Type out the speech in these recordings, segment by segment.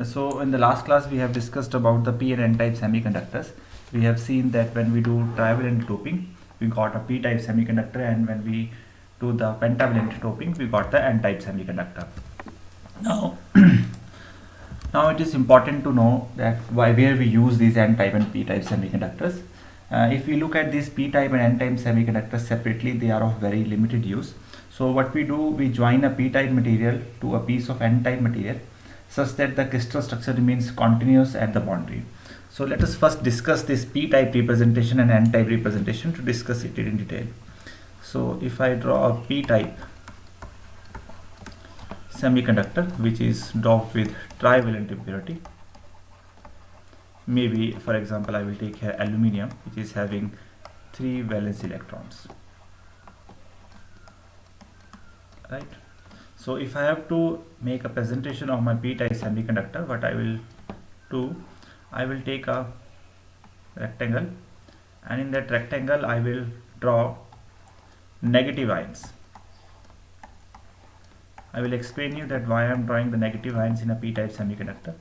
So in the last class we have discussed about the p and n-type semiconductors. We have seen that when we do trivalent doping we got a p-type semiconductor, and when we do the pentavalent doping we got the n-type semiconductor. Now now it is important to know that where we use these n-type and p-type semiconductors. If we look at these p-type and n-type semiconductors separately, they are of very limited use. So what we do, we join a p-type material to a piece of n-type material such that the crystal structure remains continuous at the boundary. So let us first discuss this p-type representation and n-type representation to discuss it in detail. So if I draw a p-type semiconductor which is doped with trivalent impurity, maybe for example I will take here aluminium, which is having 3 valence electrons, right? So if I have to make a presentation of my p-type semiconductor, what I will do, I will take a rectangle, and in that rectangle I will draw negative ions. I will explain you that why I am drawing the negative ions in a p-type semiconductor.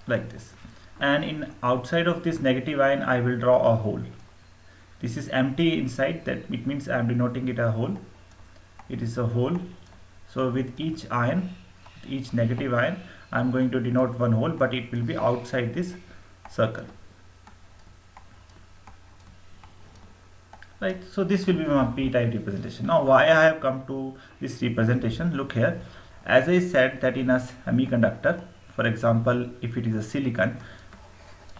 Like this, and in outside of this negative ion I will draw a hole. This is empty inside, that it means I am denoting it a hole. It is a hole. So with each ion, each negative ion, I am going to denote one hole, but it will be outside this circle. Right, so this will be my p-type representation. Now why I have come to this representation, look here. As I said that in a semiconductor, for example if it is a silicon,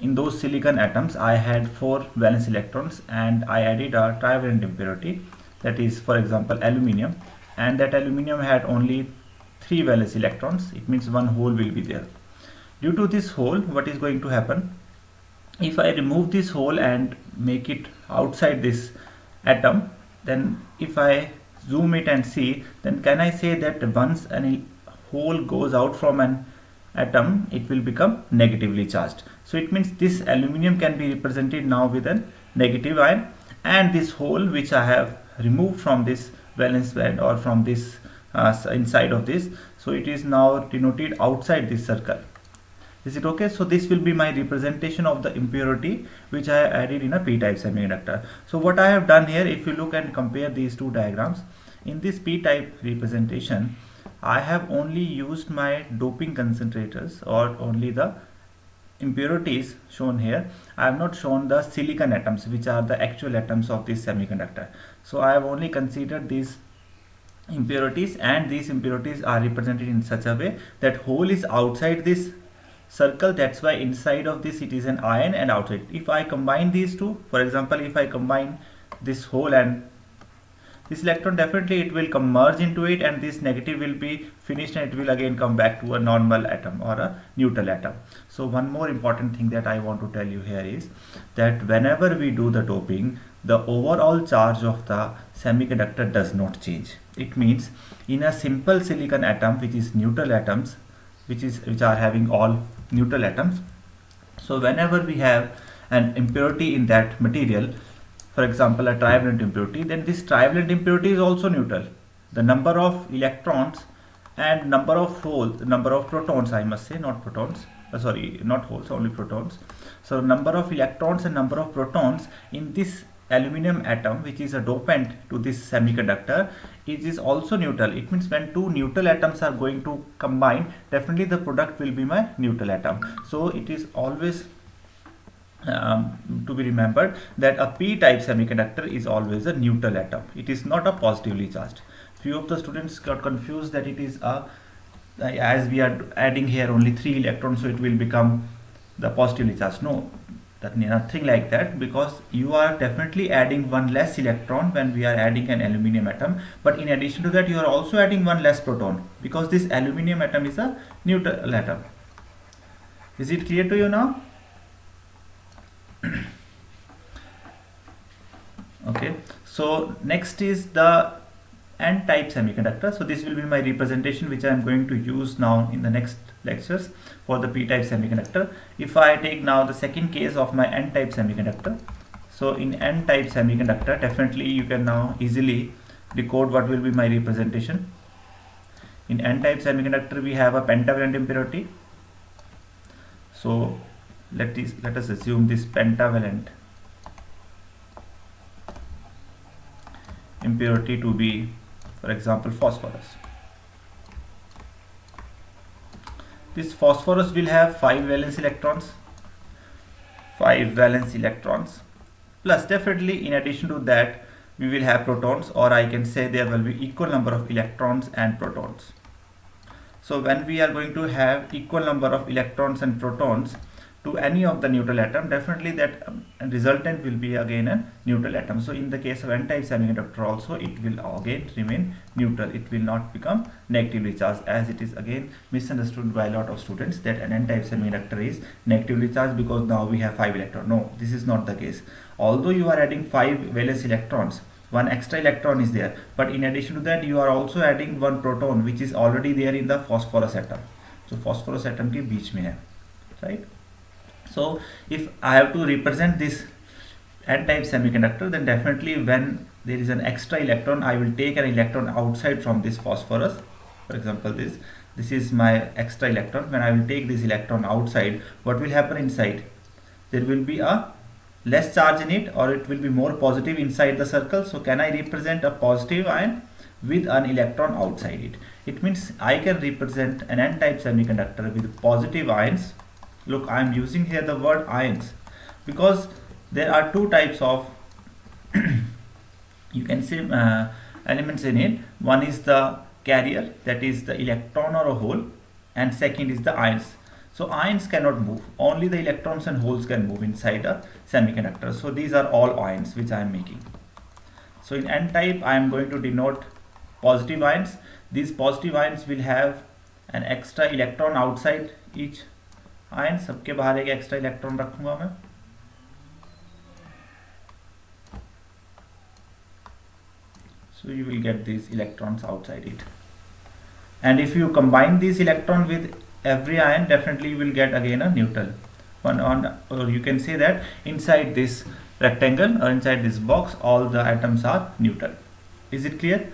in those silicon atoms I had 4 valence electrons and I added a trivalent impurity, that is for example aluminium, and that aluminium had only 3 valence electrons. It means one hole will be there. Due to this hole, what is going to happen, if I remove this hole and make it outside this atom, then if I zoom it and see, then can I say that once a hole goes out from an atom, it will become negatively charged. So it means this aluminium can be represented now with a negative ion, and this hole which I have removed from this valence band or from this inside of this, so it is now denoted outside this circle. Is it okay? So this will be my representation of the impurity which I added in a p-type semiconductor. So what I have done here, if you look and compare these two diagrams, in this p-type representation I have only used my doping concentrators or only the impurities shown here. I have not shown the silicon atoms which are the actual atoms of this semiconductor. So I have only considered these impurities, and these impurities are represented in such a way that hole is outside this circle. That's why inside of this it is an ion and outside. If I combine these two, for example if I combine this hole and this electron, definitely it will merge into it, and this negative will be finished and it will again come back to a normal atom or a neutral atom. So one more important thing that I want to tell you here is that whenever we do the doping, the overall charge of the semiconductor does not change. It means in a simple silicon atom, which is neutral atoms, which are having all neutral atoms, so whenever we have an impurity in that material, for example a trivalent impurity, then this trivalent impurity is also neutral. The number of electrons and number of holes, number of protons, I must say, not protons, sorry, not holes, only protons. So number of electrons and number of protons in this aluminum atom, which is a dopant to this semiconductor, it is also neutral. It means when two neutral atoms are going to combine, definitely the product will be my neutral atom. So it is always to be remembered that a p-type semiconductor is always a neutral atom. It is not a positively charged. Few of the students got confused that it is a, as we are adding here only 3 electrons, so it will become the positively charged. No, that nothing like that, because you are definitely adding one less electron when we are adding an aluminium atom, but in addition to that you are also adding one less proton, because this aluminium atom is a neutral atom. Is it clear to you now? Okay, so next is the n-type semiconductor. So this will be my representation which I am going to use now in the next lectures for the p-type semiconductor. If I take now the second case of my n-type semiconductor, So in n-type semiconductor, definitely you can now easily decode what will be my representation. In n-type semiconductor, we have a pentavalent impurity. So let us assume this pentavalent impurity to be, for example, phosphorus. This phosphorus will have 5 valence electrons, plus definitely in addition to that we will have protons, or I can say there will be equal number of electrons and protons. So when we are going to have equal number of electrons and protons to any of the neutral atom, definitely that resultant will be again a neutral atom. So in the case of n-type semiconductor also, it will again remain neutral. It will not become negatively charged, as it is again misunderstood by a lot of students that an n-type semiconductor is negatively charged because now we have 5 electrons. No, this is not the case. Although you are adding 5 valence electrons, one extra electron is there, but in addition to that you are also adding one proton which is already there in the phosphorus atom. So phosphorus atom के बीच में है, right? So if I have to represent this n-type semiconductor, then definitely when there is an extra electron, I will take an electron outside from this phosphorus. For example, this is my extra electron. When I will take this electron outside, what will happen inside? There will be a less charge in it, or it will be more positive inside the circle. So can I represent a positive ion with an electron outside it? It means I can represent an n-type semiconductor with positive ions. Look, I am using here the word ions because there are two types of you can say elements in it. One is the carrier, that is the electron or a hole, and second is the ions. So ions cannot move, only the electrons and holes can move inside a semiconductor. So these are all ions which I am making. So in n-type I am going to denote positive ions. These positive ions will have an extra electron outside each ion. सबके बाहर एक extra electron रखूंगा मैं. So you will get these electrons outside it. And if you combine these electron with every ion, definitely you will get again a neutral one or you can say that inside this rectangle or inside this box all the atoms are neutral. Is it clear?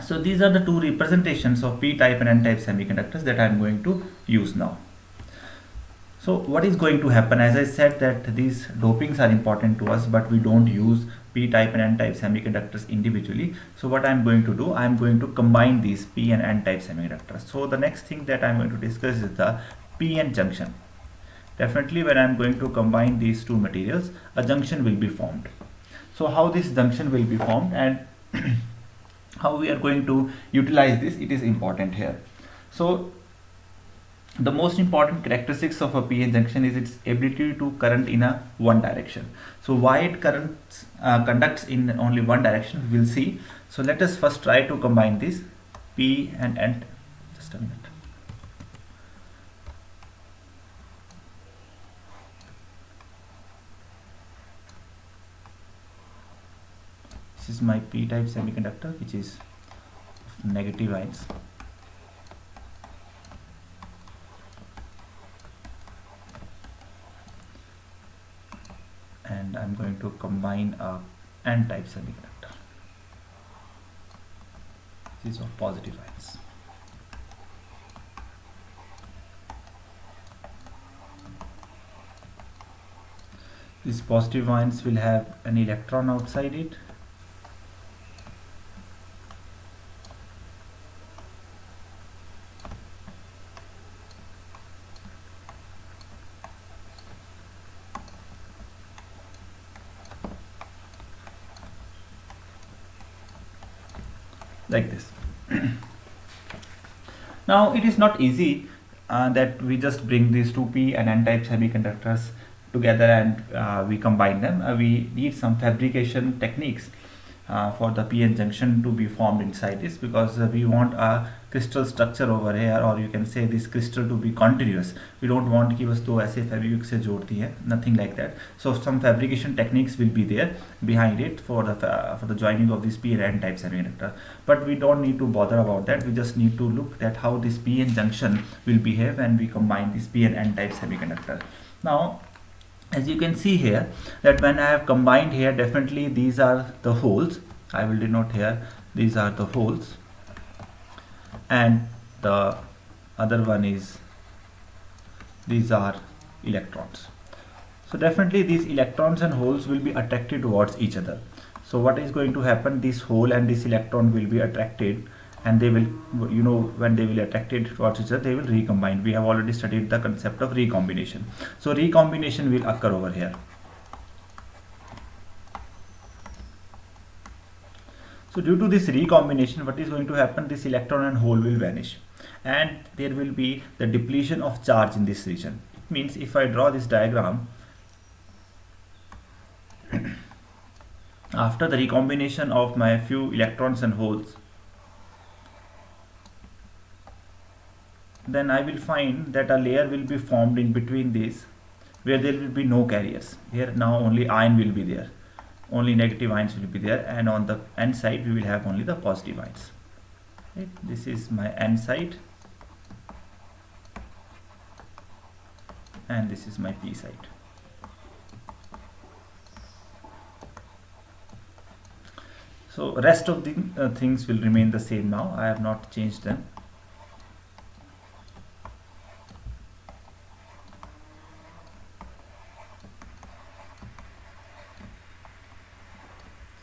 So these are the two representations of p-type and n-type semiconductors that I am going to use now. So what is going to happen? As I said that these dopings are important to us, but we don't use p-type and n-type semiconductors individually. So what I'm going to do, I'm going to combine these p and n-type semiconductors. So the next thing that I'm going to discuss is the p-n junction. Definitely when I'm going to combine these two materials, a junction will be formed. So how this junction will be formed and how we are going to utilize this, it is important here. So the most important characteristics of a p-n junction is its ability to current in a one direction. So why it conducts in only one direction, we will see. So let us first try to combine this p and n. Just a minute. This is my p-type semiconductor, which is negative ions. And I'm going to combine a n-type semiconductor. These are positive ions. These positive ions will have an electron outside it. Like this. Now it is not easy that we just bring these two p and n-type semiconductors together and we combine them. We need some fabrication techniques for the p-n junction to be formed inside this, because we want a crystal structure over here, or you can say this crystal to be continuous. We don't want कि बस तो ऐसे फेविक्विक से जोड़ती है, nothing like that. So some fabrication techniques will be there behind it for the joining of this p and n-type semiconductor. But we don't need to bother about that. We just need to look at how this p-n junction will behave when we combine this p and n-type semiconductor. Now As you can see here, that when I have combined here, definitely these are the holes. I will denote here, these are the holes, and the other one is, these are electrons. So definitely these electrons and holes will be attracted towards each other. So what is going to happen, this hole and this electron will be attracted, and they will, when they will attracted towards each other, they will recombine. We have already studied the concept of recombination. So recombination will occur over here. So due to this recombination, what is going to happen, this electron and hole will vanish, and there will be the depletion of charge in this region. It means if I draw this diagram, after the recombination of my few electrons and holes, then I will find that a layer will be formed in between these, where there will be no carriers. Here now only ion will be there, only negative ions will be there, and on the n side we will have only the positive ions. Right? This is my n side, and this is my p side. So rest of the things will remain the same now. I have not changed them.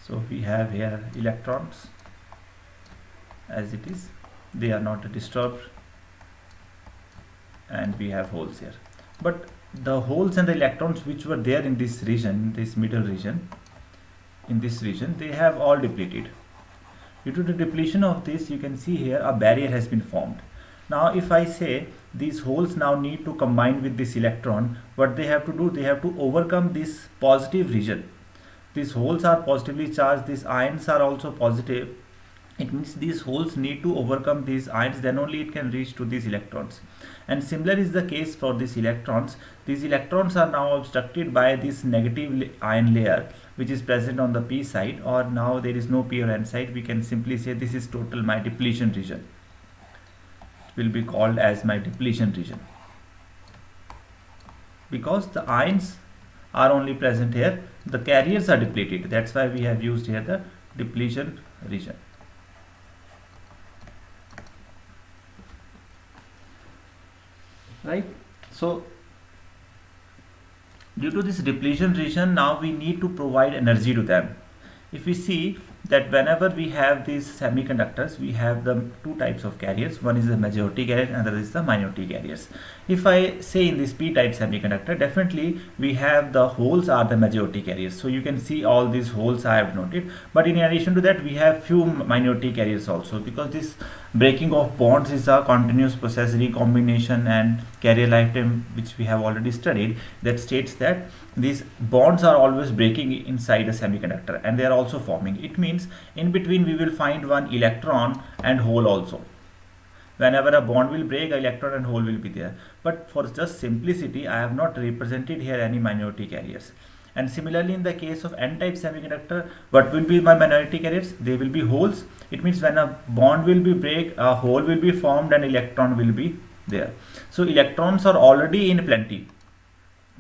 So we have here electrons as it is, they are not disturbed, and we have holes here. But the holes and the electrons which were there in this region, this middle region, in this region, they have all depleted. Due to the depletion of this, you can see here a barrier has been formed. Now if I say these holes now need to combine with this electron, what they have to do, they have to overcome this positive region. These holes are positively charged, these ions are also positive. It means these holes need to overcome these ions, then only it can reach to these electrons. And similar is the case for these electrons. These electrons are now obstructed by this negative ion layer which is present on the p side, or now there is no p or n side. We can simply say this is total my depletion region. It will be called as my depletion region, because the ions are only present here, the carriers are depleted. That's why we have used here the depletion region. Right? So due to this depletion region, now we need to provide energy to them. If we see that whenever we have these semiconductors, we have the two types of carriers. One is the majority carrier and other is the minority carriers. If I say in this p-type semiconductor, definitely we have the holes are the majority carriers. So you can see all these holes I have noted. But in addition to that, we have few minority carriers also, because this breaking of bonds is a continuous process, recombination and carrier lifetime, which we have already studied, that states that these bonds are always breaking inside a semiconductor, and they are also forming. It means in between we will find one electron and hole also. Whenever a bond will break, an electron and hole will be there. But for just simplicity, I have not represented here any minority carriers. And similarly, in the case of n-type semiconductor, what will be my minority carriers? They will be holes. It means when a bond will be break, a hole will be formed and electron will be there. So electrons are already in plenty,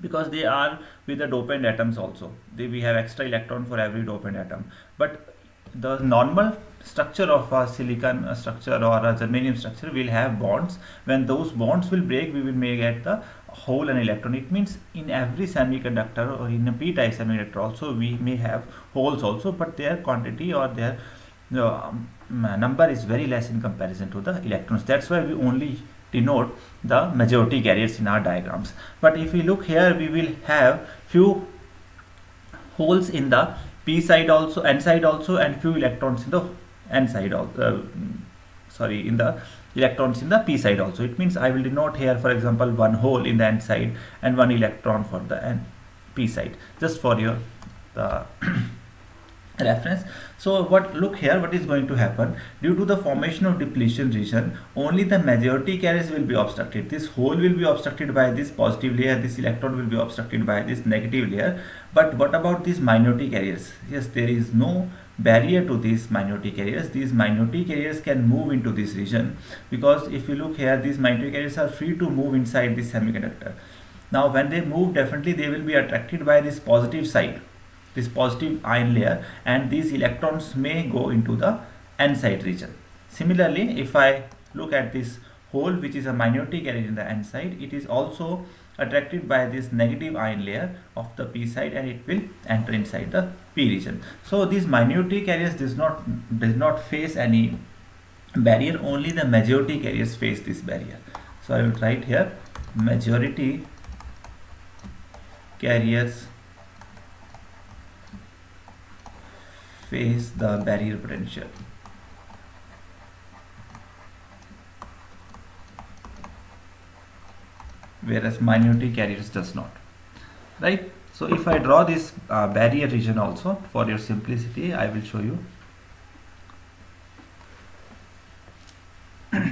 because they are with the dopant atoms also. We have extra electron for every dopant atom. But the normal structure of a silicon structure or a germanium structure will have bonds. When those bonds will break, we will may get the hole and electron. It means in every semiconductor, or in a p-type semiconductor also, we may have holes also, but their quantity or their number is very less in comparison to the electrons. That's why we only denote the majority carriers in our diagrams. But if we look here, we will have few holes in the p side also, n side also, and few electrons in the n side also, in the electrons in the p side also. It means I will denote here, for example, one hole in the n side and one electron for the p side, just for your reference. So look here, what is going to happen, due to the formation of depletion region, only the majority carriers will be obstructed. This hole will be obstructed by this positive layer, this electron will be obstructed by this negative layer. But what about these minority carriers? Yes, there is no barrier to these minority carriers. These minority carriers can move into this region, because if you look here, these minority carriers are free to move inside this semiconductor. Now when they move, definitely they will be attracted by this positive side, this positive ion layer, and these electrons may go into the n side region. Similarly, if I look at this hole which is a minority carrier in the n side, it is also attracted by this negative ion layer of the p side, and it will enter inside the p region. So these minority carriers does not face any barrier, only the majority carriers face this barrier. So I will write here majority carriers face the barrier potential, whereas minority carriers does not, right? So if I draw this barrier region also, for your simplicity I will show you. For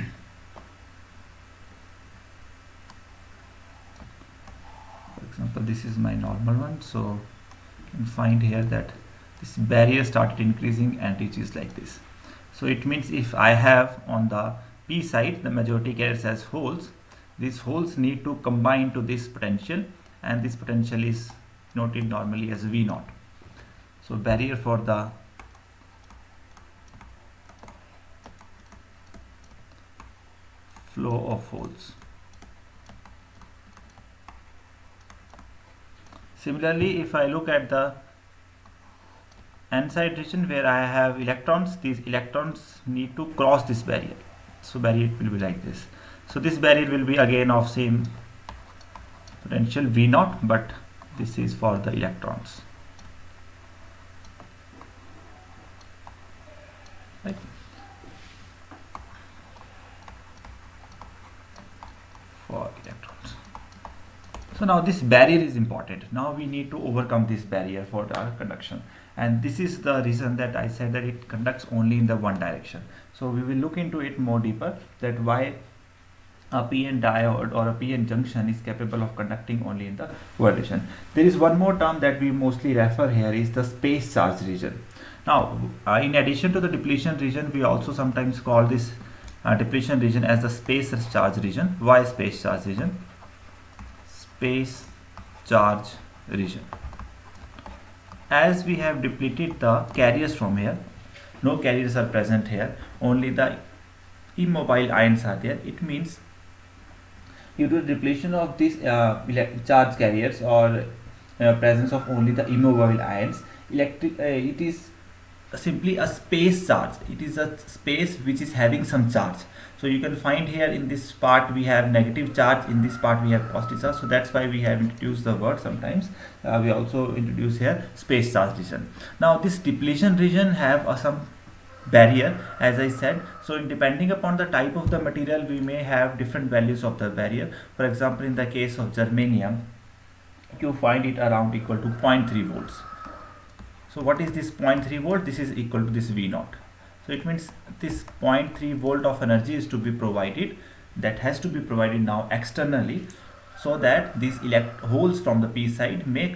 example, this is my normal one, so you can find here that this barrier started increasing and reaches like this. So it means if I have on the p side the majority carriers as holes, these holes need to combine to this potential, and this potential is noted normally as V naught. So barrier for the flow of holes. Similarly, if I look at the n side region where I have electrons, these electrons need to cross this barrier. So barrier will be like this. So this barrier will be again of same potential V naught, but this is for the electrons. Right. For electrons. So now this barrier is important. Now we need to overcome this barrier for the conduction, and this is the reason that I said that it conducts only in the one direction. So we will look into it more deeper, that why a PN diode or a PN junction is capable of conducting only in the one direction. There is one more term that we mostly refer here, is the space charge region. Now in addition to the depletion region, we also sometimes call this depletion region as the space charge region. Why space charge region? Space charge region. As we have depleted the carriers from here, no carriers are present here, only the immobile ions are there. It means due to the depletion of these charge carriers or presence of only the immobile ions, it is simply a space charge. It is a space which is having some charge. So you can find here in this part we have negative charge, in this part we have positive charge. So that's why we have introduced the word sometimes. We also introduce here space charge region. Now this depletion region have some barrier, as I said. So depending upon the type of the material, we may have different values of the barrier. For example, in the case of germanium, you find it around equal to 0.3 volts. So what is this 0.3 volt? This is equal to this V naught. So it means this 0.3 volt of energy is to be provided, that has to be provided now externally, so that these holes from the p side may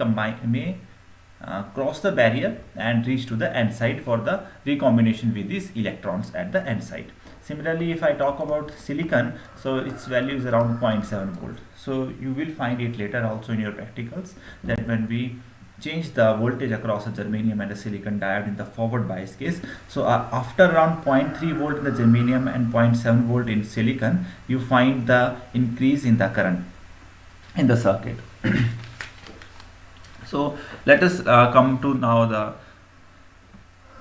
cross the barrier and reach to the n side for the recombination with these electrons at the n side. Similarly, if I talk about silicon, so its value is around 0.7 volt. So you will find it later also in your practicals, that when we change the voltage across a germanium and a silicon diode in the forward bias case, so after around 0.3 volt in the germanium and 0.7 volt in silicon, you find the increase in the current in the circuit. So let us come to now the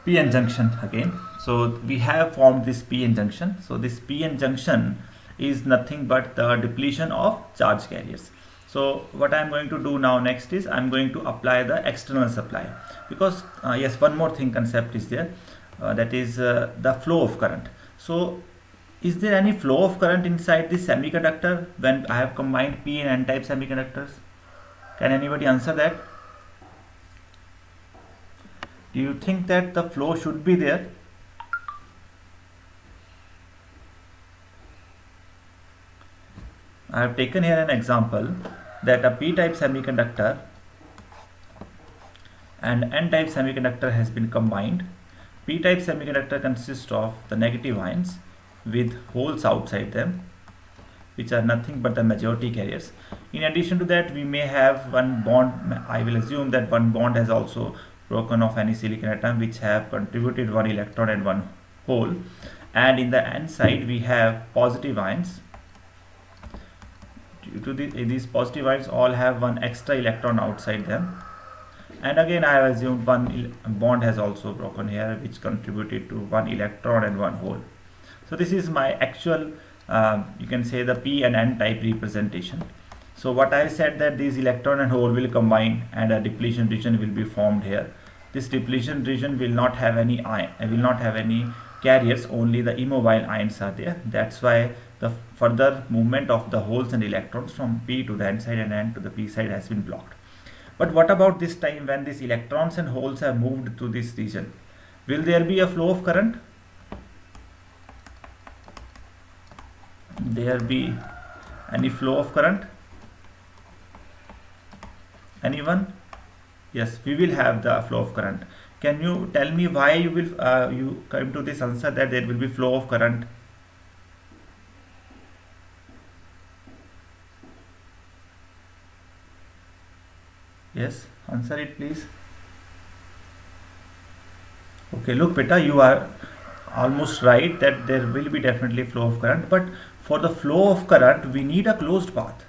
PN junction again. So we have formed this PN junction. So this PN junction is nothing but the depletion of charge carriers. So what I am going to do now next is I am going to apply the external supply, because yes, one more thing concept is there, that is the flow of current. So is there any flow of current inside this semiconductor when I have combined P and N type semiconductors? Can anybody answer that? Do you think that the flow should be there? I have taken here an example that a p-type semiconductor and n-type semiconductor has been combined. P-type semiconductor consists of the negative ions with holes outside them, which are nothing but the majority carriers. In addition to that, we may have one bond. I will assume that one bond has also broken off any silicon atom, which have contributed one electron and one hole. And in the n side, we have positive ions. Due to these positive ions all have one extra electron outside them. And again, I have assumed one bond has also broken here, which contributed to one electron and one hole. So this is my actual, you can say, the p and n type representation. So what I said, that these electron and hole will combine and a depletion region will be formed here. This depletion region will not have any ion, will not have any carriers, only the immobile ions are there. That's why the further movement of the holes and electrons from p to the n side and n to the p side has been blocked. But what about this time when these electrons and holes have moved to this region? Will there be a flow of current? There be any flow of current? Anyone? Yes, we will have the flow of current. Can you tell me why you will you come to this answer that there will be flow of current? Yes, answer it please. Okay, look beta, you are almost right that there will be definitely flow of current, but for the flow of current we need a closed path,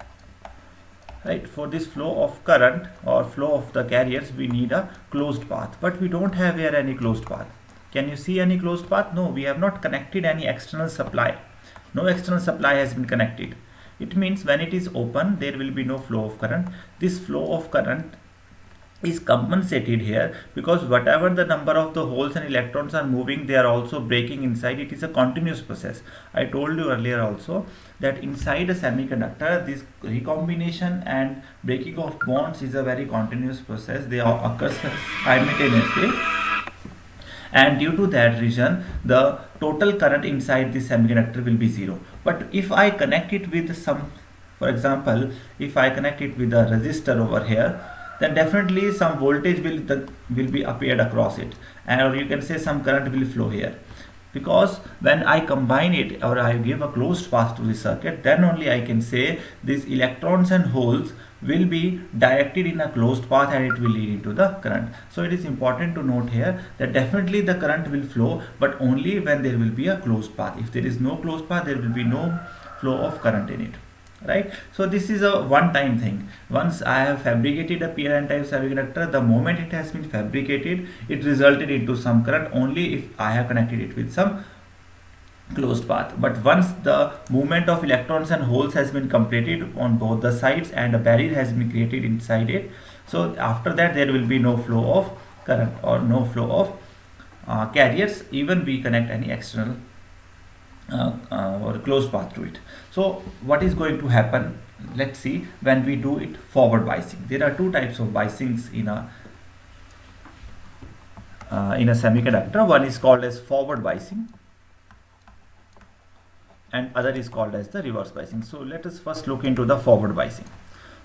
right? For this flow of current or flow of the carriers we need a closed path, but we don't have here any closed path. Can you see any closed path? No, we have not connected any external supply. No external supply has been connected. It means when it is open, there will be no flow of current. This flow of current is compensated here because whatever the number of the holes and electrons are moving, they are also breaking inside. It is a continuous process. I told you earlier also that inside a semiconductor, this recombination and breaking of bonds is a very continuous process. They all occur simultaneously. And due to that reason, the total current inside this semiconductor will be zero. But if I connect it with some, for example, if I connect it with a resistor over here, then definitely some voltage will be appeared across it, and or you can say some current will flow here, because when I combine it or I give a closed path to the circuit, then only I can say these electrons and holes will be directed in a closed path and it will lead into the current. So it is important to note here that definitely the current will flow, but only when there will be a closed path. If there is no closed path, there will be no flow of current in it, right? So this is a one-time thing. Once I have fabricated a p-n type semiconductor, the moment it has been fabricated, it resulted into some current only if I have connected it with some closed path. But once the movement of electrons and holes has been completed on both the sides and a barrier has been created inside it, so after that there will be no flow of current or no flow of carriers, even we connect any external or closed path to it. So what is going to happen? Let's see when we do it forward biasing. There are two types of biasings in a semiconductor. One is called as forward biasing and other is called as the reverse biasing. So let us first look into the forward biasing.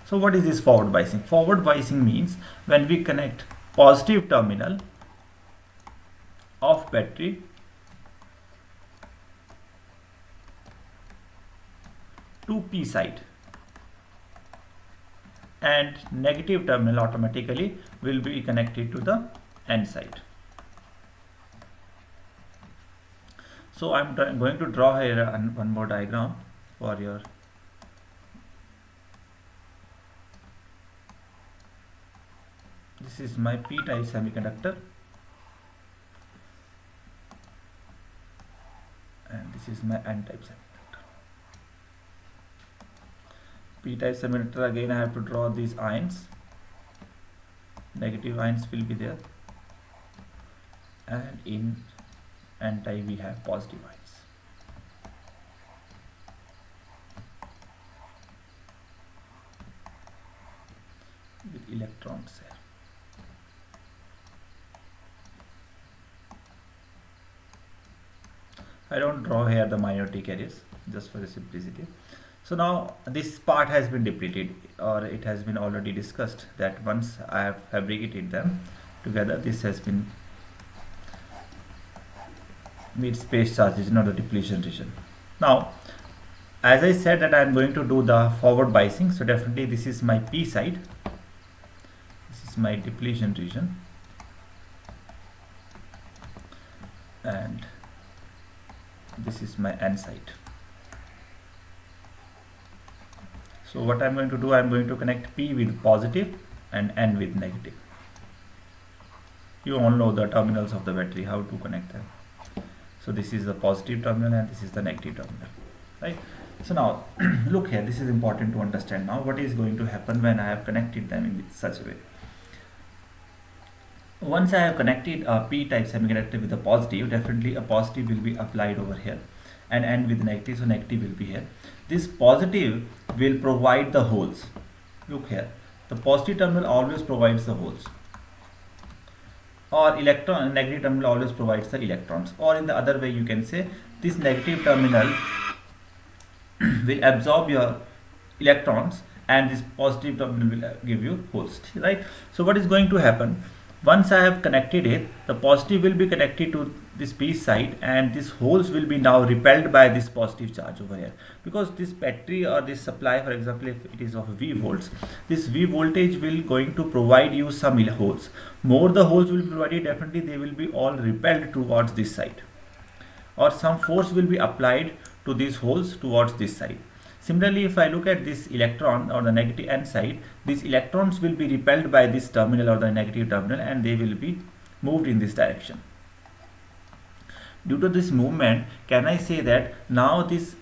So what is this forward biasing? Forward biasing means when we connect positive terminal of battery to P side and negative terminal automatically will be connected to the N side. So I'm going to draw here one more diagram for your this is my P type semiconductor and this is my N type semiconductor. P type semiconductor, again I have to draw these ions. Negative ions will be there, and in N type we have positive ions. With electrons here. I don't draw here the minority carriers just for the simplicity. So now this part has been depleted, or it has been already discussed that once I have fabricated them together, this has been mid space charges, not the depletion region. Now as I said that I am going to do the forward biasing, so definitely this is my P side, this is my depletion region, and this is my N side. So what I'm going to do, I'm going to connect P with positive and N with negative. You all know the terminals of the battery, how to connect them. So this is the positive terminal and this is the negative terminal, right? So now look here, this is important to understand now what is going to happen when I have connected them in such a way. Once I have connected a P-type semiconductor with a positive, definitely a positive will be applied over here, and N with negative, so negative will be here. This positive will provide the holes. Look here, the positive terminal always provides the holes, or negative terminal always provides the electrons, or in the other way you can say this negative terminal will absorb your electrons and this positive terminal will give you holes, right? So what is going to happen, once I have connected it, the positive will be connected to this P side and these holes will be now repelled by this positive charge over here, because this battery or this supply, for example, if it is of V volts, this V voltage will going to provide you some holes. More the holes will be provided, definitely they will be all repelled towards this side, or some force will be applied to these holes towards this side. Similarly, if I look at this electron or the negative N side, these electrons will be repelled by this terminal or the negative terminal and they will be moved in this direction. Due to this movement, can I say that now these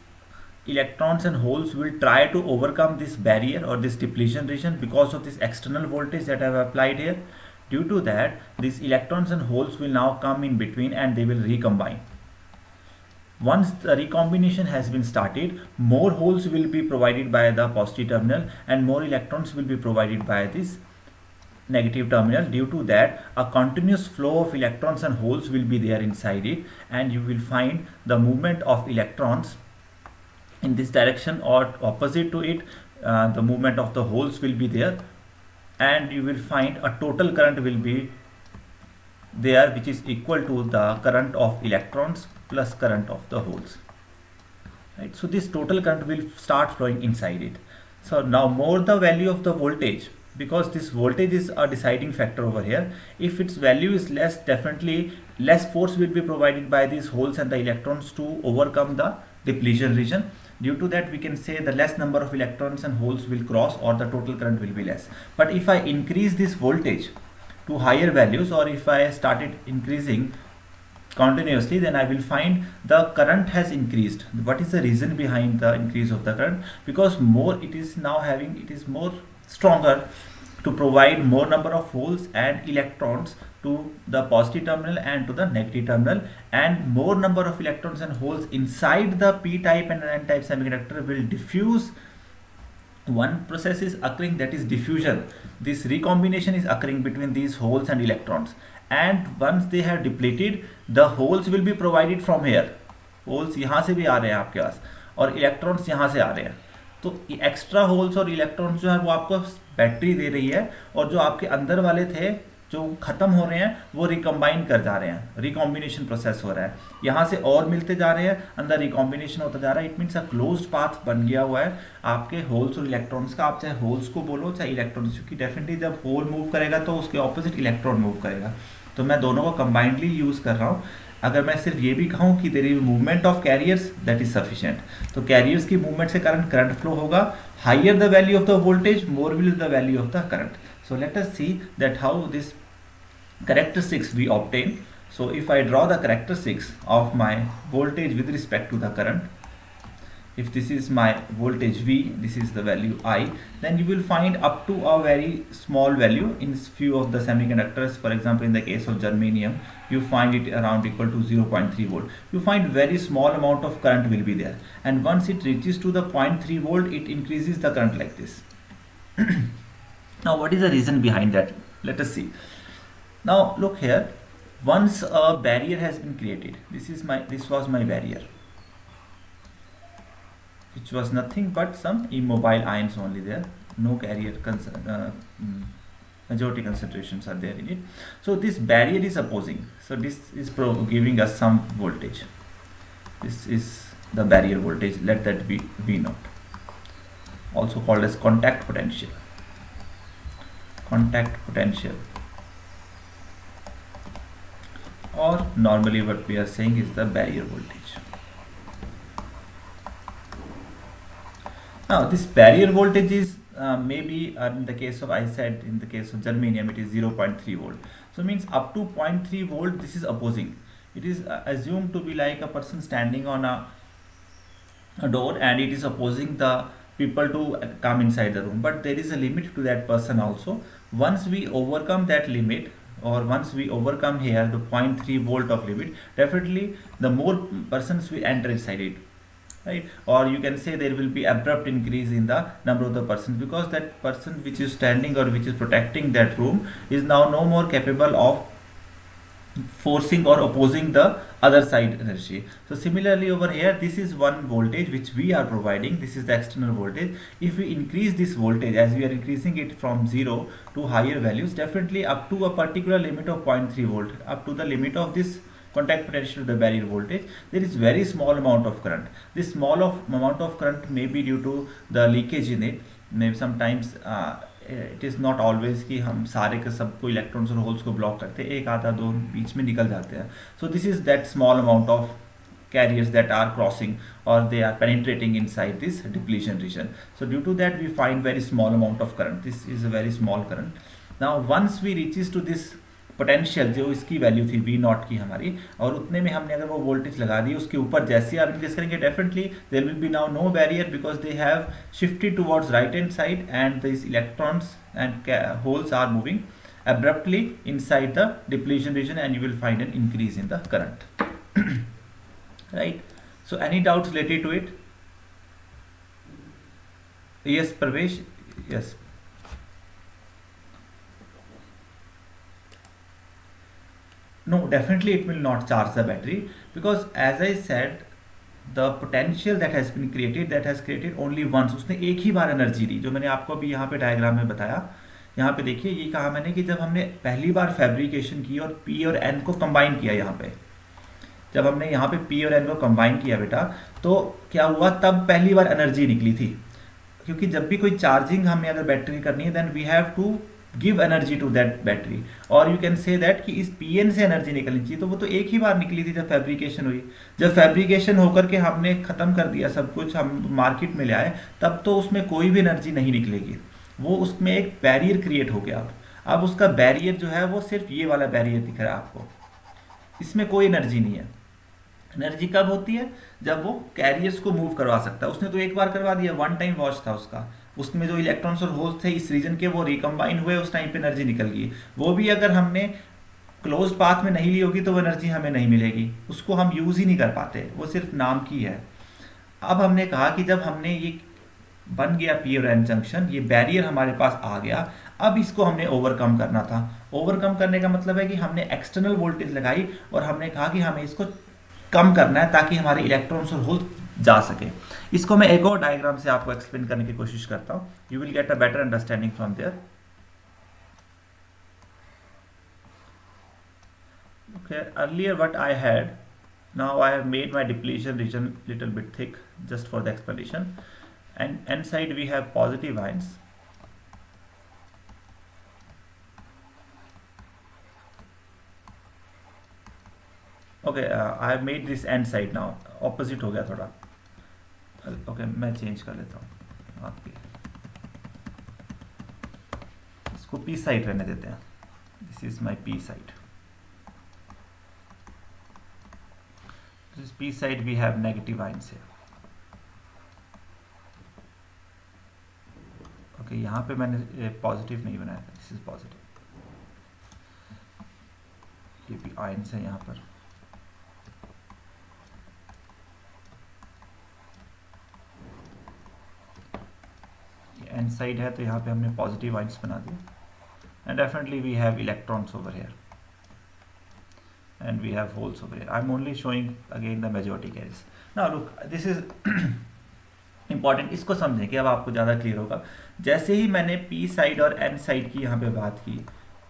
electrons and holes will try to overcome this barrier or this depletion region because of this external voltage that I have applied here? Due to that, these electrons and holes will now come in between and they will recombine. Once the recombination has been started, more holes will be provided by the positive terminal and more electrons will be provided by this negative terminal. Due to that, a continuous flow of electrons and holes will be there inside it, and you will find the movement of electrons in this direction or opposite to it, the movement of the holes will be there, and you will find a total current will be there which is equal to the current of electrons plus current of the holes, right? So this total current will start flowing inside it. So now more the value of the voltage, because this voltage is a deciding factor over here. If its value is less, definitely less force will be provided by these holes and the electrons to overcome the depletion region. Due to that, we can say the less number of electrons and holes will cross or the total current will be less. But if I increase this voltage to higher values, or if I started increasing continuously, then I will find the current has increased. What is the reason behind the increase of the current? Because more it is now having, it is more stronger to provide more number of holes and electrons to the positive terminal and to the negative terminal, and more number of electrons and holes inside the p-type and n-type semiconductor will diffuse. One process is occurring, that is diffusion. This recombination is occurring between these holes and electrons, and once they have depleted, the holes will be provided from here. Holes यहाँ से भी आ रहे हैं आपके पास और electrons यहाँ से आ रहे हैं, तो एक्स्ट्रा होल्स और इलेक्ट्रॉन्स जो है वो आपको बैटरी दे रही है, और जो आपके अंदर वाले थे जो खत्म हो रहे हैं वो रिकम्बाइन कर जा रहे हैं, रिकॉम्बिनेशन प्रोसेस हो रहा है, यहाँ से और मिलते जा रहे हैं, अंदर रिकॉम्बिनेशन होता जा रहा है। It means a closed path बन गया हुआ है आपके होल्स और इलेक्ट्रॉन्स का। आप चाहे होल्स को बोलो चाहे इलेक्ट्रॉन्स, क्योंकि डेफिनेटली जब होल मूव करेगा तो उसके ऑपोजिट इलेक्ट्रॉन मूव करेगा, तो मैं दोनों को कंबाइंडली यूज कर रहा हूँ। अगर मैं सिर्फ ये भी कहूँ कि there is movement of carriers, that is sufficient, तो कैरियर्स की मूवमेंट से करंट फ्लो होगा। Higher the value of the voltage, more will the value of the current. So let us see that how this characteristics we obtain. So if I draw the characteristics of my voltage with respect to the current, if this is my voltage V, this is the value I, then you will find up to a very small value in few of the semiconductors. For example, in the case of germanium, you find it around equal to 0.3 volt. You find very small amount of current will be there, and once it reaches to the 0.3 volt, it increases the current like this. Now what is the reason behind that? Let us see. Now look here, once a barrier has been created, this was my barrier, which was nothing but some immobile ions only there, no carrier majority concentrations are there in it. So this barrier is opposing, so this is giving us some voltage, this is the barrier voltage, let that be V naught, also called as contact potential. Contact potential, or normally what we are saying is the barrier voltage. Now this barrier voltage is maybe in the case of, I said in the case of germanium it is 0.3 volt. So means up to 0.3 volt this is opposing. It is assumed to be like a person standing on a door and it is opposing the people to come inside the room, but there is a limit to that person also. Once we overcome that limit, or once we overcome here the 0.3 volt of limit, definitely the more persons will enter inside it, right? Or you can say there will be abrupt increase in the number of the persons, because that person which is standing or which is protecting that room is now no more capable of forcing or opposing the other side energy. So similarly over here, this is one voltage which we are providing, this is the external voltage. If we increase this voltage, as we are increasing it from 0 to higher values, definitely up to a particular limit of 0.3 volt, up to the limit of this contact potential to the barrier voltage, there is very small amount of current. This small amount of current may be due to the leakage in it. Maybe sometimes it is not always कि हम सारे के सबको electrons और holes को block करते हैं, एक आधा दो बीच में निकल जाते हैं. So this is that small amount of carriers that are crossing or they are penetrating inside this depletion region. So due to that we find very small amount of current. This is a very small current. Now once we reaches to this potential, जो इसकी value थी we not की हमारी, और उतने में हमने अगर वो वोल्टेज लगा दी, उसके ऊपर जैसे आप इंक्रीज करेंगे definitely there will be now no barrier, because they have shifted towards right hand side and this electrons and holes are moving abruptly inside the depletion region and you will find an increase in the current. Right? So any doubts related to it? Yes, Pravesh? Yes. No, definitely it will not charge the battery, because as I said the potential that has been created, that has created only once. उसने एक ही बार energy दी, जो मैंने आपको अभी यहाँ पे diagram में बताया. यहाँ पे देखिए ये कहा मैंने कि जब हमने पहली बार फैब्रिकेशन की और P और N को कंबाइन किया, यहाँ पे जब हमने यहाँ पे P और N को कंबाइन किया बेटा, तो क्या हुआ, तब पहली बार एनर्जी निकली थी. क्योंकि जब भी कोई चार्जिंग हमें अगर बैटरी करनी है, then we have to give energy to that battery, और यू कैन से दैट कि इस Pn से एनर्जी निकलनी चाहिए. तो वो तो एक ही बार निकली थी जब फैब्रिकेशन हुई. जब फैब्रिकेशन होकर के हमने ख़त्म कर दिया सब कुछ, हम मार्केट में ले आए, तब तो उसमें कोई भी एनर्जी नहीं निकलेगी. वो उसमें एक बैरियर क्रिएट हो गया. अब उसका बैरियर जो है वो सिर्फ ये वाला बैरियर दिख रहा है आपको, इसमें कोई एनर्जी नहीं है. एनर्जी कब होती है, जब वो कैरियर्स को मूव करवा सकता है. उसने तो एक बार करवा दिया, वन टाइम वॉच था उसका, उसमें जो इलेक्ट्रॉन्स और होल्स थे इस रीजन के वो रिकम्बाइन हुए, उस टाइम पे एनर्जी निकल गई. वो भी अगर हमने क्लोज्ड पाथ में नहीं ली होगी तो वो एनर्जी हमें नहीं मिलेगी, उसको हम यूज़ ही नहीं कर पाते, वो सिर्फ नाम की है. अब हमने कहा कि जब हमने ये बन गया P और N जंक्शन, ये बैरियर हमारे पास आ गया, अब इसको हमने ओवरकम करना था. ओवरकम करने का मतलब है कि हमने एक्सटर्नल वोल्टेज लगाई और हमने कहा कि हमें इसको कम करना है ताकि हमारे इलेक्ट्रॉन्स और होल्स जा सके. इसको मैं एक और डायग्राम से आपको एक्सप्लेन करने की कोशिश करता हूँ. You will get a better understanding from there. Okay, earlier what I had, now I have made my depletion region little bit thick just for the explanation, and inside we have positive ions. Okay, I have made this end side now opposite हो गया थोड़ा. Okay, मैं change कर लेता हूँ आपकी, इसको P side रहने देते हैं. This is my P side. This P side we have negative ions here. Okay, यहाँ पे मैंने पॉजिटिव नहीं बनाया था, दिस इज पॉजिटिव. ये भी आयंस है यहाँ पर. ये एंड साइड है, तो यहाँ पे हमने पॉजिटिव आयंस बना दिए. And definitely we have electrons over here and we have holes over here. I'm only showing again the majority carriers. Now look, this is important. इसको समझें कि अब आपको ज़्यादा क्लियर होगा. जैसे ही मैंने P साइड और N साइड की यहाँ पे बात की,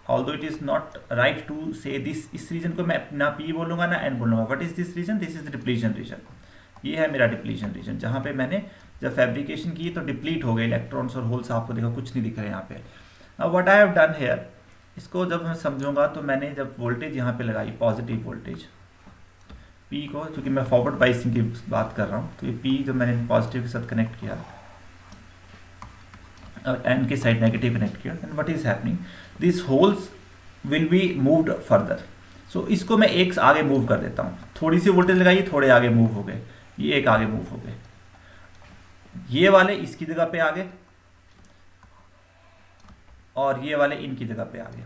although it is not right to say this, इस रीजन को मैं ना P बोलूँगा ना N बोलूँगा. What is this region? This is the depletion region. ये है मेरा डिप्लीशन रीजन, जहाँ पे मैंने जब फैब्रिकेशन की तो डिप्लीट हो गए इलेक्ट्रॉन्स और होल्स, आपको देखो कुछ नहीं दिख रहे यहाँ पे। अब what I have done here, इसको जब मैं समझूंगा तो मैंने जब वोल्टेज यहाँ पे लगाई पॉजिटिव वोल्टेज P को, क्योंकि मैं फॉरवर्ड बाइसिंग की बात कर रहा हूँ, तो ये P जब मैंने पॉजिटिव के साथ कनेक्ट किया और N के साइड नेगेटिव कनेक्ट किया, and what is happening, this holes will be moved further. So इसको मैं एक आगे मूव कर देता हूँ, थोड़ी सी वोल्टेज लगाई, थोड़े आगे मूव हो गए, ये एक आगे मूव हो गए, ये वाले इसकी जगह पे आ गए और ये वाले इनकी जगह पे आ गए।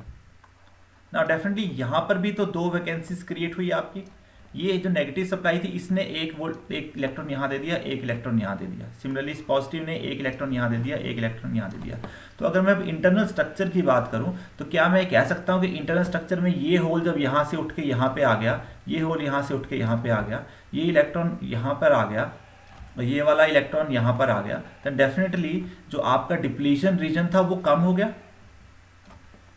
ना डेफिनेटली यहाँ पर भी तो दो वैकेंसीज क्रिएट हुई आपकी। ये जो नेगेटिव सप्लाई थी इसने एक इलेक्ट्रॉन यहाँ दे दिया, एक इलेक्ट्रॉन यहाँ दे दिया। सिमिलरली इस पॉजिटिव ने एक इलेक्ट्रॉन यहाँ दे दिया, एक इलेक्ट्रॉन यहाँ दे दिया। तो अगर मैं इंटरनल स्ट्रक्चर की बात करूँ तो क्या मैं कह सकता हूँ कि इंटरनल स्ट्रक्चर में ये होल जब यहाँ से उठ के यहाँ पे आ गया, ये होल यहाँ से उठ के यहाँ पे आ गया, ये इलेक्ट्रॉन यहाँ पर आ गया, ये वाला इलेक्ट्रॉन यहाँ पर आ गया, तो डेफिनेटली जो आपका डिप्लीशन रीजन था वो कम हो गया।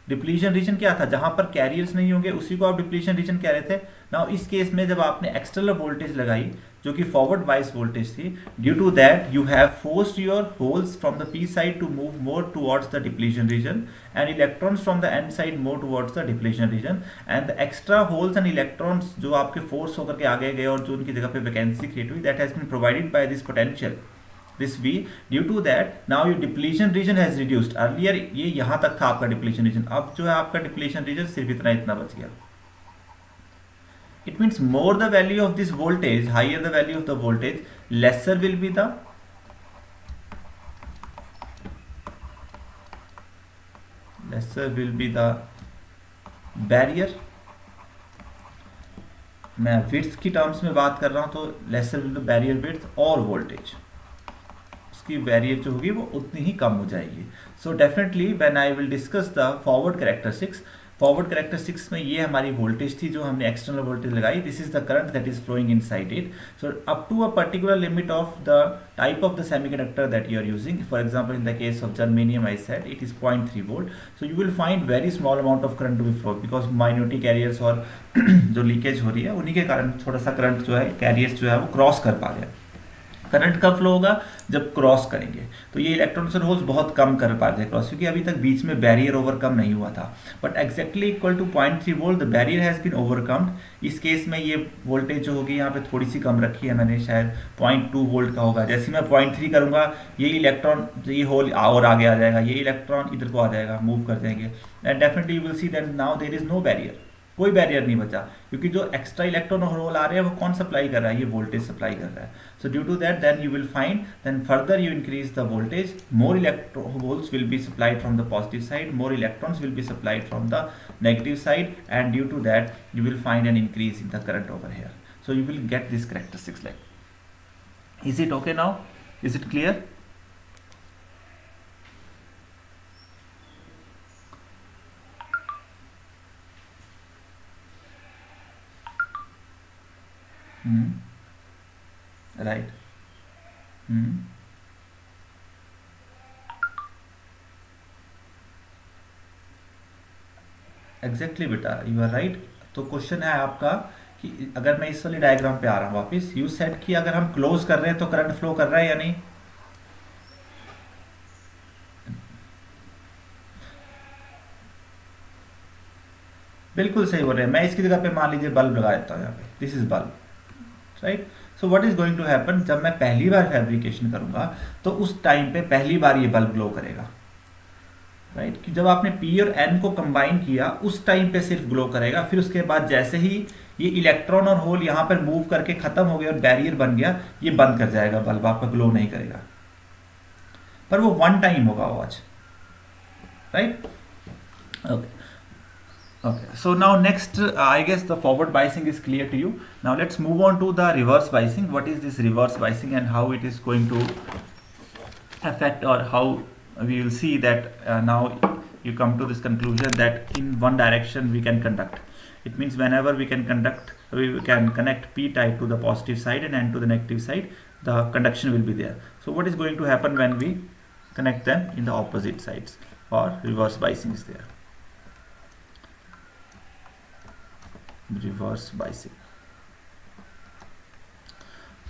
डिप्लीशन रीजन क्या था, जहां पर कैरियर्स नहीं होंगे उसी को आप डिप्लीशन रीजन कह रहे थे ना। इस केस में जब आपने एक्सटर्नल वोल्टेज लगाई जो कि फॉरवर्ड बाइस वोल्टेज थी, due to that you have forced your holes from the P side to move more towards the depletion region and electrons from the N side more towards the depletion region, and the extra holes and electrons जो आपके force होकर के आगे गए और जो उनकी जगह पे वैकेंसी क्रिएट हुई, that has been provided by this potential, this V, due to that now your depletion region has reduced। earlier ये यहाँ तक था आपका depletion region, अब जो है आपका depletion region सिर्फ इतना बच गया। it means more the value of this voltage, higher the value of the voltage, lesser will be the barrier। मैं width की टर्म्स में बात कर रहा हूँ तो lesser will be the barrier width और voltage, की बैरियर जो होगी वो उतनी ही कम हो जाएगी। So definitely when I will discuss the forward characteristics में ये हमारी वोल्टेज थी जो हमने एक्सटर्नल वोल्टेज लगाई, this is the current that is flowing inside it. So up to a particular limit of the type of the semiconductor that you are using, for example in the case of germanium I said it is 0.3 volt, so you will find very small amount of current to be flow because minority carriers और जो leakage हो रही है उन्हीं के कारण थोड़ा सा करंट जो है कैरियर्स जो है वो क्रॉस कर पा रहे हैं। करंट कब फ्लो होगा, जब क्रॉस करेंगे, तो ये इलेक्ट्रॉन्स और होल्स बहुत कम कर पाते हैं क्रॉस, क्योंकि अभी तक बीच में बैरियर ओवरकम नहीं हुआ था। But exactly equal to 0.3 volt the barrier has been overcomed. इस केस में ये वोल्टेज जो होगी यहाँ पे थोड़ी सी कम रखी है मैंने, शायद 0.2 वोल्ट का होगा। जैसे मैं 0.3 करूँगा ये इलेक्ट्रॉन, ये होल और आगे आ जाएगा, ये इलेक्ट्रॉन इधर को आ जाएगा, मूव कर देंगे, and definitely you will see that now there is no barrier, कोई बैरियर नहीं बचा, क्योंकि जो एक्स्ट्रा इलेक्ट्रॉन और होल आ रहे हैं वो कौन सप्लाई कर रहा है, ये वोल्टेज सप्लाई कर रहा है। So due to that then you will find, then further you increase the voltage, more holes will be supplied from the positive side, more electrons will be supplied from the negative side, and due to that you will find an increase in the current over here. So you will get these characteristics like. Is it okay now? Is it clear? Right. Exactly बेटा, you are right। तो question है आपका कि अगर मैं इस वाली diagram पे आ रहा हूँ वापस, यू सेड कि अगर हम क्लोज कर रहे हैं तो करंट फ्लो कर रहा है या नहीं। बिल्कुल सही बोल रहे हैं। मैं इसकी जगह पे मान लीजिए बल्ब लगा देता हूँ यहाँ पे, this is bulb, right. So what is going to happen, जब मैं पहली बार फैब्रिकेशन करूंगा तो उस टाइम पे पहली बार ये बल्ब ग्लो करेगा, राइट। कि जब आपने P और N को कंबाइन किया उस टाइम पे सिर्फ ग्लो करेगा, फिर उसके बाद जैसे ही ये इलेक्ट्रॉन और होल यहाँ पर मूव करके खत्म हो गया और बैरियर बन गया, ये बंद कर जाएगा, बल्ब आपका ग्लो नहीं करेगा, पर वो वन टाइम होगा watch, right. Okay okay, so now next I guess the forward biasing is clear to you. Now let's move on to the reverse biasing. What is this reverse biasing and how it is going to affect, or how we will see that now you come to this conclusion that in one direction we can conduct. It means whenever we can conduct, we can connect P type to the positive side and N to the negative side, the conduction will be there. So what is going to happen when we connect them in the opposite sides, or reverse biasing is there. Reverse biasing.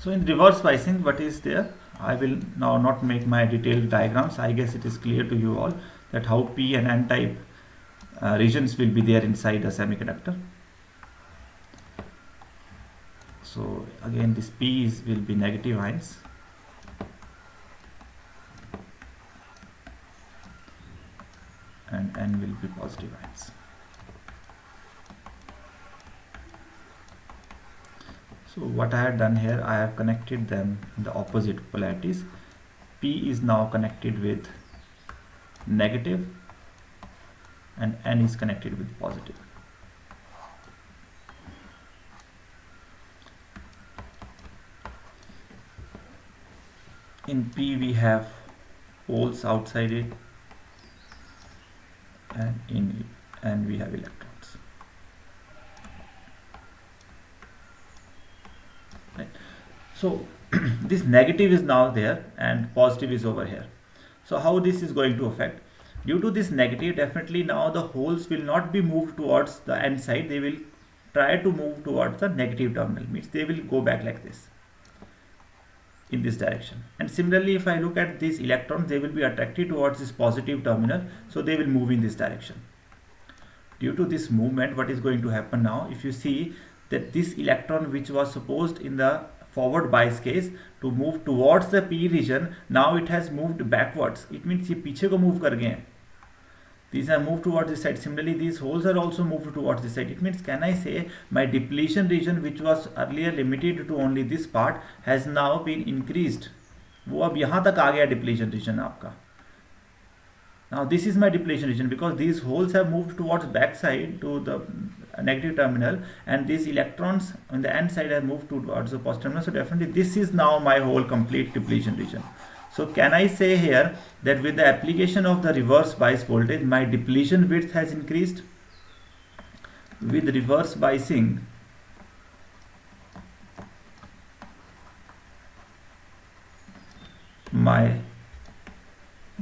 So in reverse biasing, what is there? I will now not make my detailed diagrams. I guess it is clear to you all that how p and n type regions will be there inside a semiconductor. So again, this p will be negative ions, and n will be positive ions. So what I have done here, I have connected them in the opposite polarities. P is now connected with negative and N is connected with positive. In P we have holes outside it, and in N we have electrons. Right. So this negative is now there and positive is over here. So how this is going to affect? Due to this negative, definitely now the holes will not be moved towards the N side. They will try to move towards the negative terminal, means they will go back like this in this direction. And similarly, if I look at these electrons, they will be attracted towards this positive terminal, so they will move in this direction. Due to this movement, what is going to happen now, if you see that this electron which was supposed in the forward bias case to move towards the p region, now it has moved backwards. It means ये पीछे को move कर गए हैं. These are moved towards this side. Similarly, these holes are also moved towards this side. It means, can I say my depletion region, which was earlier limited to only this part, has now been increased. वो अब यहाँ तक आ गया depletion region आपका. Now this is my depletion region because these holes have moved towards back side to the negative terminal, and these electrons on the N side have moved towards the positive terminal. So definitely this is now my whole complete depletion region. So can I say here that with the application of the reverse bias voltage, my depletion width has increased? With reverse biasing, my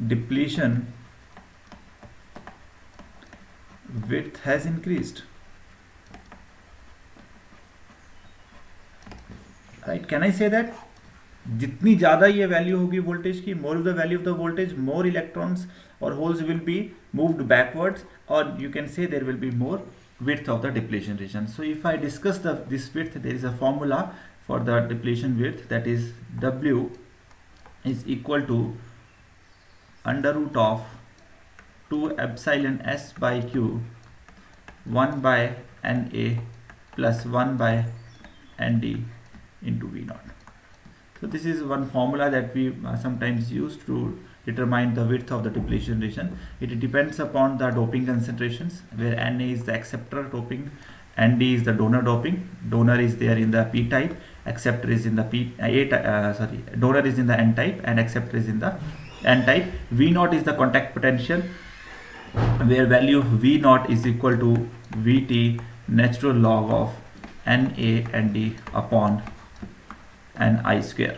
depletion width has increased. Right? Can I say that? जितनी ज़्यादा ये value होगी voltage की, more the value of the voltage, more electrons और holes will be moved backwards, और you can say there will be more width of the depletion region. So if I discuss this width, there is a formula for the depletion width, that is W is equal to under root of 2 epsilon s by q 1 by Na plus 1 by Nd into V naught. So this is one formula that we sometimes use to determine the width of the depletion region. It depends upon the doping concentrations, where Na is the acceptor doping, Nd is the donor doping. Donor is there in the p type, acceptor is in the donor is in the n type, and acceptor is in the n type. V naught is the contact potential, where value V naught is equal to Vt natural log of Na_Nd upon Ni square.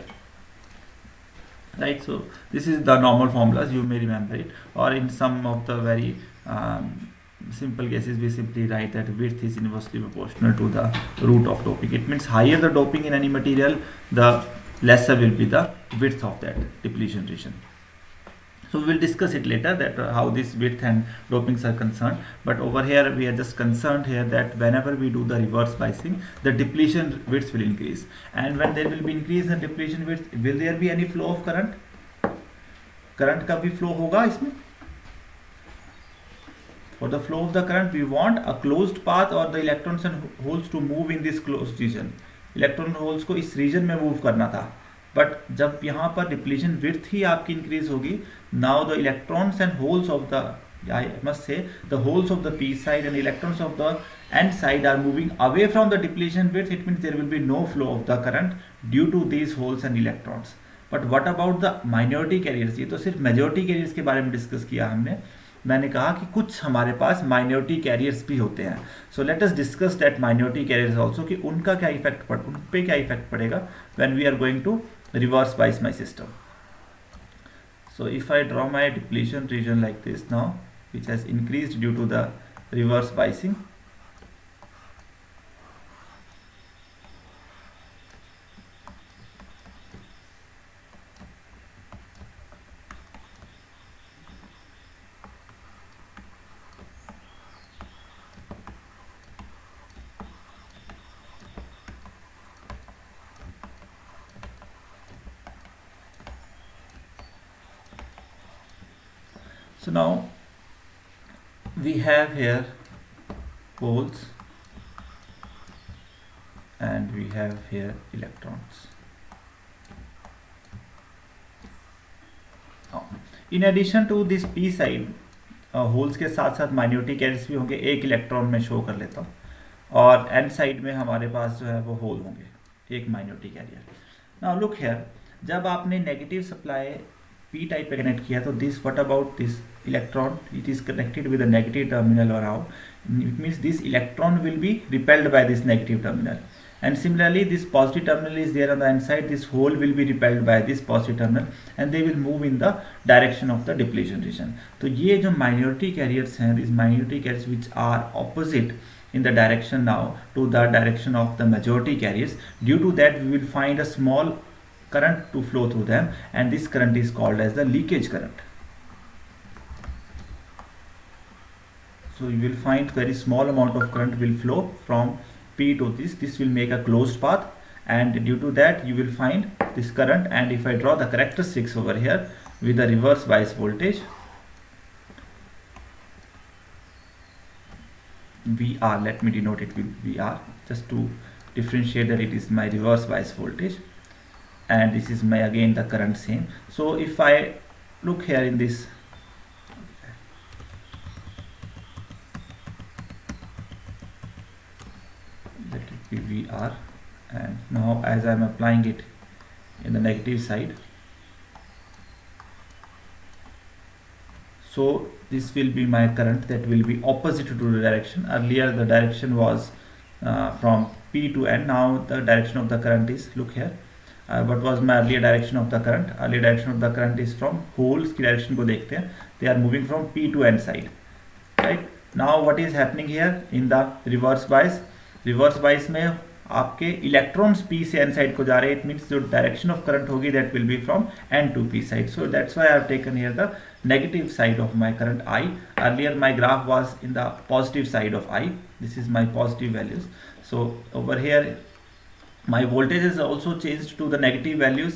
Right, so this is the normal formulas, you may remember it, or in some of the very simple cases we simply write that width is inversely proportional to the root of doping. It means higher the doping in any material, the lesser will be the width of that depletion region. So we will discuss it later, that how this width and dopings are concerned, but over here we are just concerned here that whenever we do the reverse biasing, the depletion width will increase, and when there will be increase in depletion width, will there be any flow of current? Current का भी flow होगा इसमें. For the flow of the current, we want a closed path or the electrons and holes to move in this closed region. Electron holes को इस region में move करना था, but जब यहाँ पर depletion width ही आपकी increase होगी, now the electrons and holes of the, I must say, the holes of the p side and electrons of the n side are moving away from the depletion width. It means there will be no flow of the current due to these holes and electrons. But what about the minority carriers? ये तो सिर्फ majority carriers के बारे में discuss किया हमने. मैंने कहा कि कुछ हमारे पास माइनॉरिटी कैरियर्स भी होते हैं. So let us discuss that minority carriers also, कि उनका क्या इफेक्ट उन पे क्या इफेक्ट पड़ेगा when we are going to reverse bias my system. So if I draw my depletion region like this now, which has increased due to the reverse biasing, So now we have here holes and we have here electrons. In addition to this p side, holes के साथ साथ minority carriers भी होंगे, एक electron में show कर लेता हूँ, और एन साइड में हमारे पास जो है वो होल होंगे, एक minority carrier. Now look here, जब आपने नेगेटिव सप्लाई पी टाइप पे कनेक्ट किया तो this what about this electron, it is connected with a negative terminal around, it means this electron will be repelled by this negative terminal. And similarly this positive terminal is there on the inside, this hole will be repelled by this positive terminal and they will move in the direction of the depletion region. तो ये जो minority carriers हैं, these minority carriers which are opposite in the direction now to the direction of the majority carriers, due to that we will find a small current to flow through them and this current is called as the leakage current. So you will find very small amount of current will flow from P to this will make a closed path, and due to that you will find this current. And if I draw the characteristics over here with the reverse bias voltage VR, let me denote it with VR just to differentiate that it is my reverse bias voltage and this is my again the current same. So if I look here in this, VR, and now as I am applying it in the negative side, so this will be my current that will be opposite to the direction. Earlier the direction was from P to N, now the direction of the current is, look here, what was my earlier direction of the current? Earlier direction of the current is from holes की direction को देखते हैं, they are moving from P to N side, right? Now what is happening here in the reverse bias? Reverse bias में आपके electrons P से N side को जा रहे हैं, इट मीन्स जो डायरेक्शन ऑफ करंट होगी that will be from N to P side. So that's why I have taken here the negative side of my current I. Earlier my graph was in the positive side of I, this is my positive values. So over here my voltage is also changed to the negative values,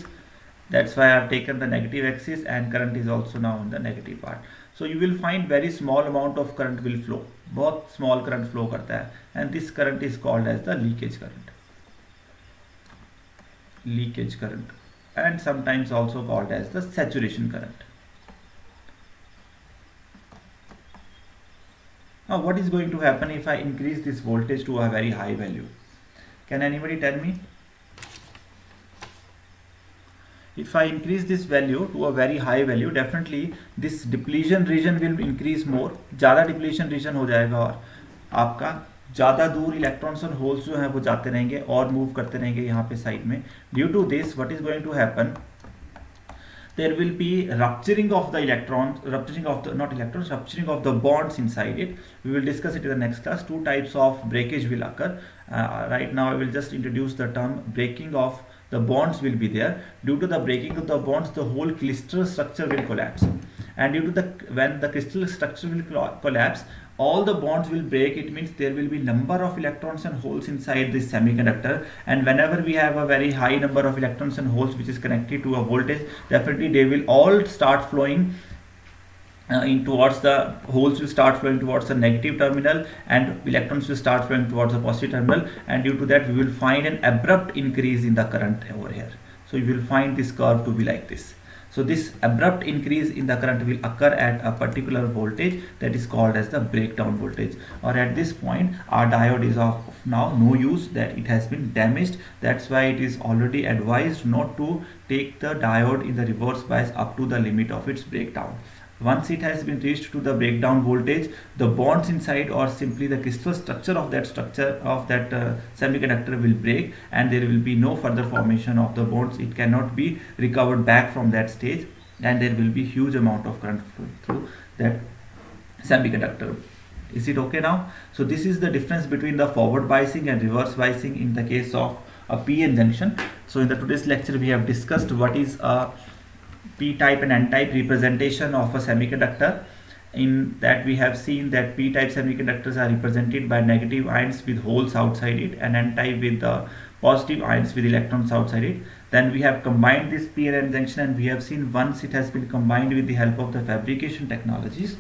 that's why I have taken the negative axis, and current is also now in the negative part. So you will find very small amount of current will flow, बहुत small current flow करता है, and this current is called as the leakage current, leakage current, and sometimes also called as the saturation current. Now what is going to happen if I increase this voltage to a very high value? Can anybody tell me? If I increase this value to a very high value, definitely this depletion region will increase more. ज़्यादा depletion region हो जाएगा और आपका ज़्यादा दूर electrons और holes जो हैं वो जाते रहेंगे और मूव करते रहेंगे यहाँ पे साइड में. Due to this, what is going to happen? There will be rupturing of the electrons, rupturing of the not electrons, rupturing of the bonds inside it. We will discuss it in the next class. Two types of breakage will occur. Right now I will just introduce the term breaking of the bonds will be there. Due to the breaking of the bonds, the whole crystal structure will collapse, and due to the when the crystal structure will collapse, all the bonds will break. It means there will be number of electrons and holes inside this semiconductor, and whenever we have a very high number of electrons and holes which is connected to a voltage, definitely they will all start flowing in towards the holes will start flowing towards the negative terminal, and electrons will start flowing towards the positive terminal, and due to that we will find an abrupt increase in the current over here. So you will find this curve to be like this. So this abrupt increase in the current will occur at a particular voltage that is called as the breakdown voltage, or at this point our diode is of now no use, that it has been damaged. That's why it is already advised not to take the diode in the reverse bias up to the limit of its breakdown. Once it has been reached to the breakdown voltage, the bonds inside or simply the crystal structure of that semiconductor will break, and there will be no further formation of the bonds. It cannot be recovered back from that stage, and there will be huge amount of current flowing through that semiconductor. Is it okay now? So this is the difference between the forward biasing and reverse biasing in the case of a p-n junction. So in the today's lecture we have discussed what is a p-type and n-type representation of a semiconductor. In that we have seen that p-type semiconductors are represented by negative ions with holes outside it, and n-type with the positive ions with electrons outside it. Then we have combined this p-n junction, and we have seen once it has been combined with the help of the fabrication technologies,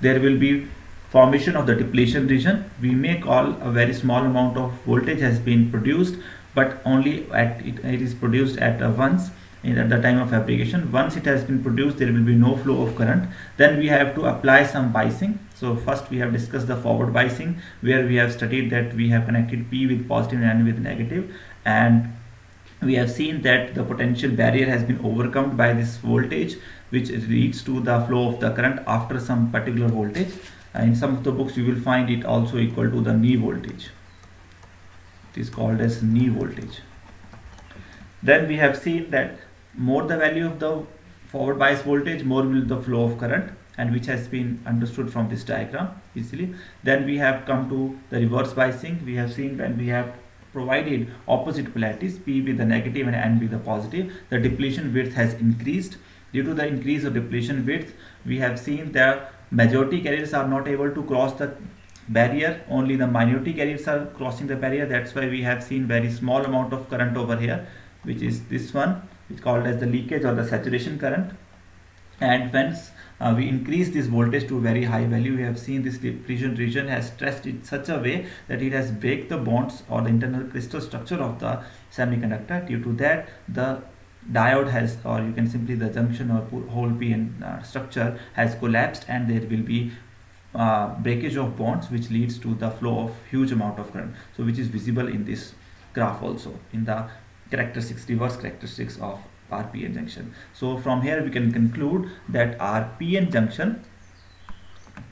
there will be formation of the depletion region. We may call a very small amount of voltage has been produced, but only it is produced at once at the time of fabrication. Once it has been produced, there will be no flow of current. Then we have to apply some biasing. So first we have discussed the forward biasing, where we have studied that we have connected P with positive and N with negative, and we have seen that the potential barrier has been overcome by this voltage, which leads to the flow of the current after some particular voltage. In some of the books you will find it also equal to the knee voltage. It is called as knee voltage. Then we have seen that more the value of the forward bias voltage, more will the flow of current, and which has been understood from this diagram easily. Then we have come to the reverse biasing. We have seen when we have provided opposite polarities, P with the negative and N with the positive, the depletion width has increased. Due to the increase of depletion width, we have seen that majority carriers are not able to cross the barrier, only the minority carriers are crossing the barrier. That's why we have seen very small amount of current over here, which is this one, which is called as the leakage or the saturation current. And once we increase this voltage to a very high value, we have seen this depletion region has stretched in such a way that it has break the bonds or the internal crystal structure of the semiconductor. Due to that, the diode has, or you can simply the junction or whole p-n structure has collapsed, and there will be breakage of bonds, which leads to the flow of huge amount of current. So which is visible in this graph also in the characteristics, reverse characteristics of our p-n junction. So from here we can conclude that our p-n junction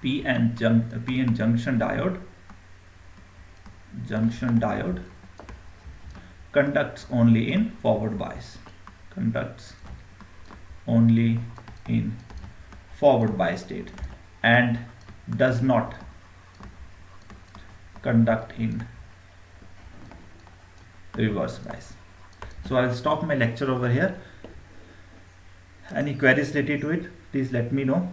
junction diode conducts only in forward bias, state, and does not conduct in reverse bias. So I'll stop my lecture over here. Any queries related to it, please let me know.